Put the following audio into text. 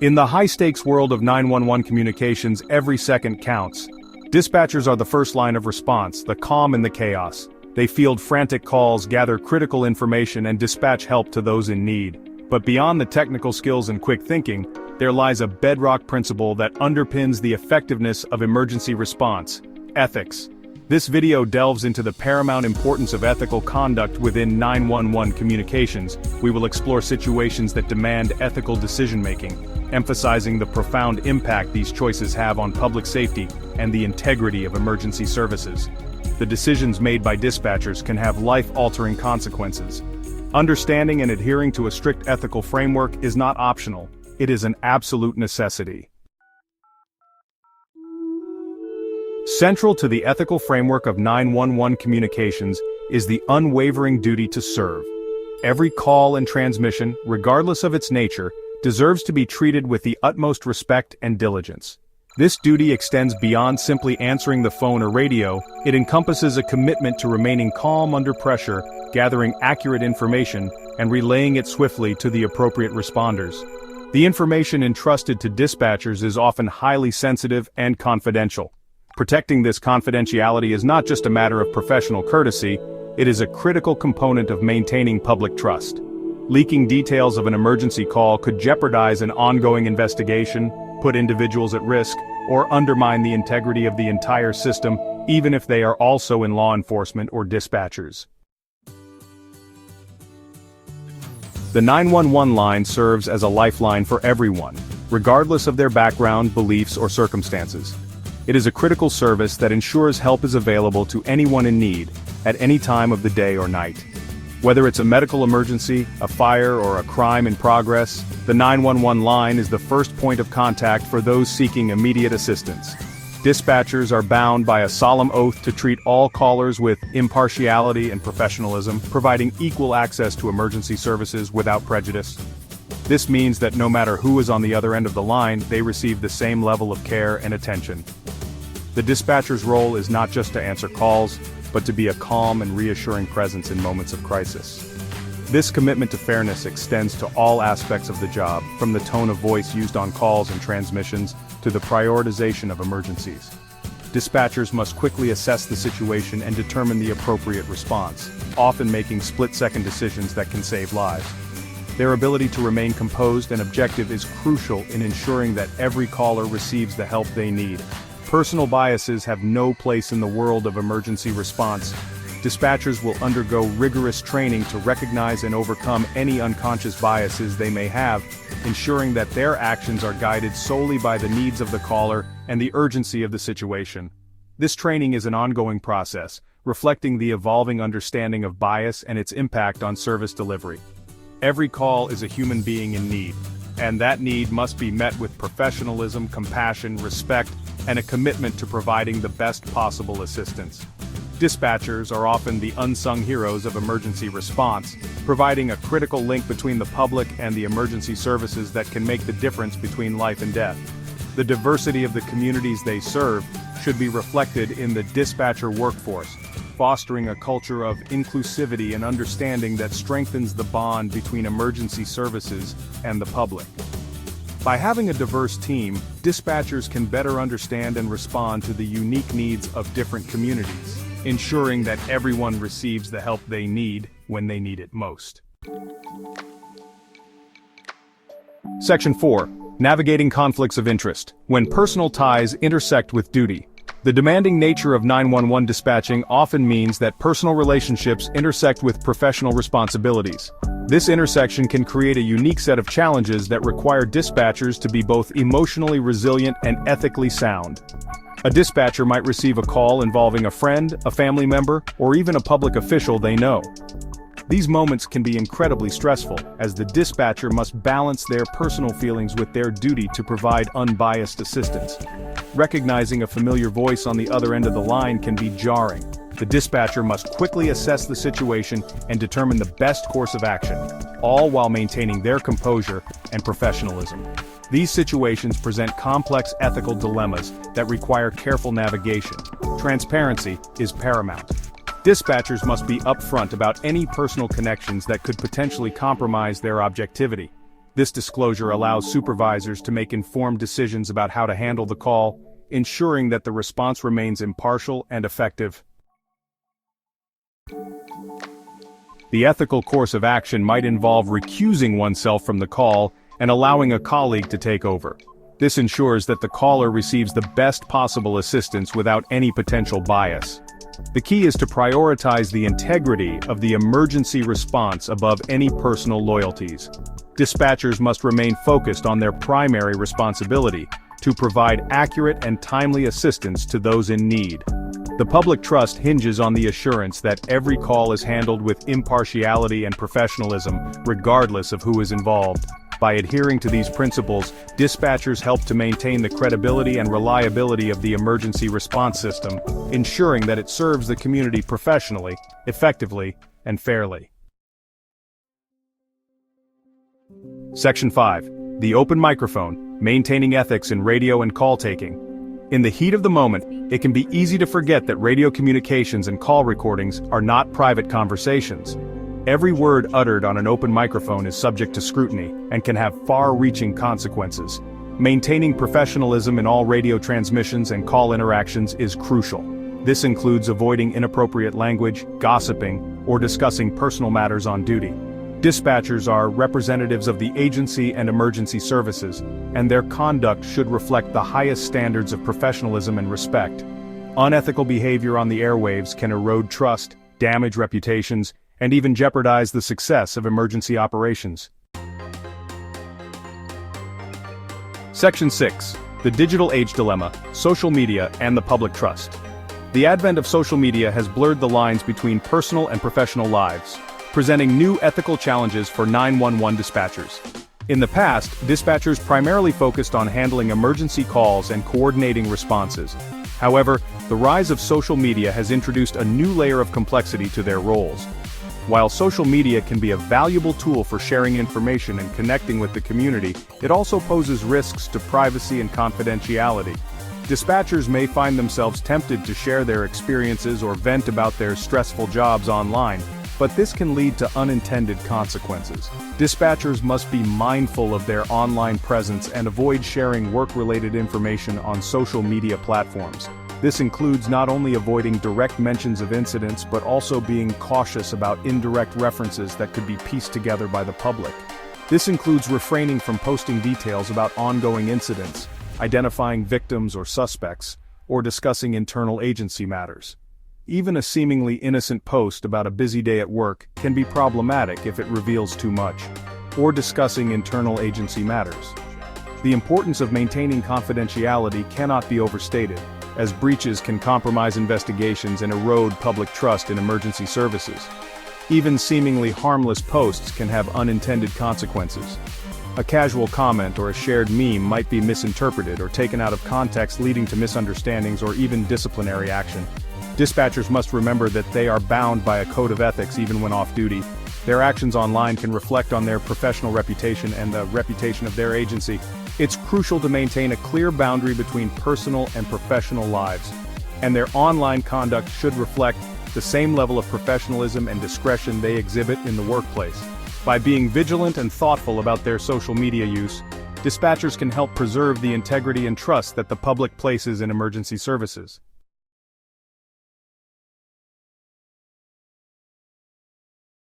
In the high-stakes world of 911 communications, every second counts. Dispatchers are the first line of response, the calm in the chaos. They field frantic calls, gather critical information, and dispatch help to those in need. But beyond the technical skills and quick thinking, there lies a bedrock principle that underpins the effectiveness of emergency response: ethics. This video delves into the paramount importance of ethical conduct within 911 communications. We will explore situations that demand ethical decision-making, emphasizing the profound impact these choices have on public safety and the integrity of emergency services. The decisions made by dispatchers can have life-altering consequences. Understanding and adhering to a strict ethical framework is not optional, it is an absolute necessity. Central to the ethical framework of 911 communications is the unwavering duty to serve. Every call and transmission, regardless of its nature, deserves to be treated with the utmost respect and diligence. This duty extends beyond simply answering the phone or radio. It encompasses a commitment to remaining calm under pressure, gathering accurate information, and relaying it swiftly to the appropriate responders. The information entrusted to dispatchers is often highly sensitive and confidential. Protecting this confidentiality is not just a matter of professional courtesy, it is a critical component of maintaining public trust. Leaking details of an emergency call could jeopardize an ongoing investigation, put individuals at risk, or undermine the integrity of the entire system, even if they are also in law enforcement or dispatchers. The 911 line serves as a lifeline for everyone, regardless of their background, beliefs, or circumstances. It is a critical service that ensures help is available to anyone in need, at any time of the day or night. Whether it's a medical emergency, a fire, or a crime in progress, the 911 line is the first point of contact for those seeking immediate assistance. Dispatchers are bound by a solemn oath to treat all callers with impartiality and professionalism, providing equal access to emergency services without prejudice. This means that no matter who is on the other end of the line, they receive the same level of care and attention. The dispatcher's role is not just to answer calls, but to be a calm and reassuring presence in moments of crisis. This commitment to fairness extends to all aspects of the job, from the tone of voice used on calls and transmissions to the prioritization of emergencies. Dispatchers must quickly assess the situation and determine the appropriate response, often making split-second decisions that can save lives. Their ability to remain composed and objective is crucial in ensuring that every caller receives the help they need. Personal biases have no place in the world of emergency response. Dispatchers will undergo rigorous training to recognize and overcome any unconscious biases they may have, ensuring that their actions are guided solely by the needs of the caller and the urgency of the situation. This training is an ongoing process, reflecting the evolving understanding of bias and its impact on service delivery. Every call is a human being in need, and that need must be met with professionalism, compassion, respect, and a commitment to providing the best possible assistance. Dispatchers are often the unsung heroes of emergency response, providing a critical link between the public and the emergency services that can make the difference between life and death. The diversity of the communities they serve should be reflected in the dispatcher workforce, fostering a culture of inclusivity and understanding that strengthens the bond between emergency services and the public. By having a diverse team, dispatchers can better understand and respond to the unique needs of different communities, ensuring that everyone receives the help they need when they need it most. Section 4. Navigating conflicts of interest. When personal ties intersect with duty. The demanding nature of 911 dispatching often means that personal relationships intersect with professional responsibilities. This intersection can create a unique set of challenges that require dispatchers to be both emotionally resilient and ethically sound. A dispatcher might receive a call involving a friend, a family member, or even a public official they know. These moments can be incredibly stressful, as the dispatcher must balance their personal feelings with their duty to provide unbiased assistance. Recognizing a familiar voice on the other end of the line can be jarring. The dispatcher must quickly assess the situation and determine the best course of action, all while maintaining their composure and professionalism. These situations present complex ethical dilemmas that require careful navigation. Transparency is paramount. Dispatchers must be upfront about any personal connections that could potentially compromise their objectivity. This disclosure allows supervisors to make informed decisions about how to handle the call, ensuring that the response remains impartial and effective. The ethical course of action might involve recusing oneself from the call and allowing a colleague to take over. This ensures that the caller receives the best possible assistance without any potential bias. The key is to prioritize the integrity of the emergency response above any personal loyalties. Dispatchers must remain focused on their primary responsibility, to provide accurate and timely assistance to those in need. The public trust hinges on the assurance that every call is handled with impartiality and professionalism, regardless of who is involved. By adhering to these principles, dispatchers help to maintain the credibility and reliability of the emergency response system, ensuring that it serves the community professionally, effectively, and fairly. Section 5. The open microphone, maintaining ethics in radio and call taking. In the heat of the moment, it can be easy to forget that radio communications and call recordings are not private conversations. Every word uttered on an open microphone is subject to scrutiny and can have far-reaching consequences. Maintaining professionalism in all radio transmissions and call interactions is crucial. This includes avoiding inappropriate language, gossiping, or discussing personal matters on duty. Dispatchers are representatives of the agency and emergency services, and their conduct should reflect the highest standards of professionalism and respect. Unethical behavior on the airwaves can erode trust, damage reputations, and even jeopardize the success of emergency operations. Section 6. The Digital Age Dilemma, Social Media and the Public Trust. The advent of social media has blurred the lines between personal and professional lives, presenting new ethical challenges for 911 dispatchers. In the past, dispatchers primarily focused on handling emergency calls and coordinating responses. However, the rise of social media has introduced a new layer of complexity to their roles. While social media can be a valuable tool for sharing information and connecting with the community, it also poses risks to privacy and confidentiality. Dispatchers may find themselves tempted to share their experiences or vent about their stressful jobs online, but this can lead to unintended consequences. Dispatchers must be mindful of their online presence and avoid sharing work-related information on social media platforms. This includes not only avoiding direct mentions of incidents but also being cautious about indirect references that could be pieced together by the public. This includes refraining from posting details about ongoing incidents, identifying victims or suspects, or discussing internal agency matters. Even a seemingly innocent post about a busy day at work can be problematic if it reveals too much, or discussing internal agency matters. The importance of maintaining confidentiality cannot be overstated, as breaches can compromise investigations and erode public trust in emergency services. Even seemingly harmless posts can have unintended consequences. A casual comment or a shared meme might be misinterpreted or taken out of context, leading to misunderstandings or even disciplinary action. Dispatchers must remember that they are bound by a code of ethics even when off-duty. Their actions online can reflect on their professional reputation and the reputation of their agency. It's crucial to maintain a clear boundary between personal and professional lives, and their online conduct should reflect the same level of professionalism and discretion they exhibit in the workplace. By being vigilant and thoughtful about their social media use, dispatchers can help preserve the integrity and trust that the public places in emergency services.